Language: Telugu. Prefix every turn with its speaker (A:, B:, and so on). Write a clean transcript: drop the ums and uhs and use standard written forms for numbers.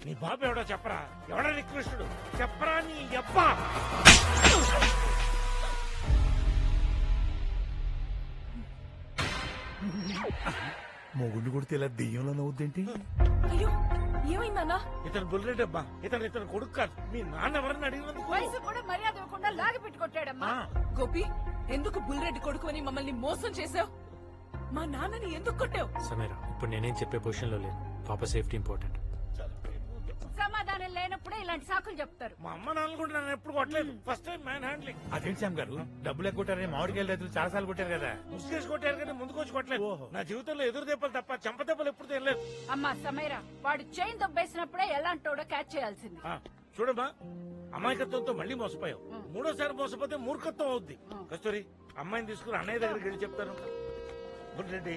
A: నీ బాబు ఎవడో చెప్పరా? ఎవడా నీ కృష్ణుడు? చెప్పరా నీ అబ్బా.
B: మొగుళ్ళు కొడితే ఇలా దెయ్యంలో నవ్వుద్దేంటి?
C: అయ్యో ఏమైందన్నా?
A: ఇతను బుల్లెట్ అబ్బా. ఇతను కొడుకు కాదు. మీ నాన్న ఎవరన్నా అడిగినందుకు
C: వయసు కూడా మర్యాద ఇవ్వకుండా లాగి పెట్టుకొట్టాడమ్మా. గోపి, ఎందుకు బుల్రెడ్డి కొడుకు అని మమ్మల్ని మోసం చేసావు? మా నాన్నని ఎందుకు కొట్టావు?
D: సమీరా, ఇప్పుడు నేనేం చెప్పే పొజిషన్ లో లేను. పాప సేఫ్టీ ఇంపార్టెంట్.
C: సమాధానం లేనప్పుడే ఇలాంటి సాకులు చెప్తారు.
A: మా అమ్మ నాన్న కూడా నన్ను ఎప్పుడు కొట్టలేదు. First time man handling.
B: అదేంటి శ్యామ్ గారు, డబ్బులు ఎక్కొట్టారని మామిడికాయల రైతులు చాలా సార్లు కొట్టారు కదా.
A: ముసుగేసి కొట్టారు కానీ ముందుకు వచ్చి కొట్టలేదు. నా జీవితంలో ఎదురు దెబ్బలు తప్ప చెంప దెబ్బలు ఎప్పుడు తెలియలేదు.
C: అమ్మా సమీరా, వాడు చైన్ దొబ్బేసినప్పుడే ఎలాంటోడో క్యాచ్ చేయాల్సింది.
A: చూడమ్మా, అమాయకత్వంతో మళ్ళీ మోసపోయావు. మూడోసారి మోసపోతే మూర్ఖత్వం అవుద్ది. కస్తూరి, అమ్మాయిని తీసుకుని అన్నయ్య దగ్గరికి వెళ్ళి చెప్తాను. బుల్లెడ్డి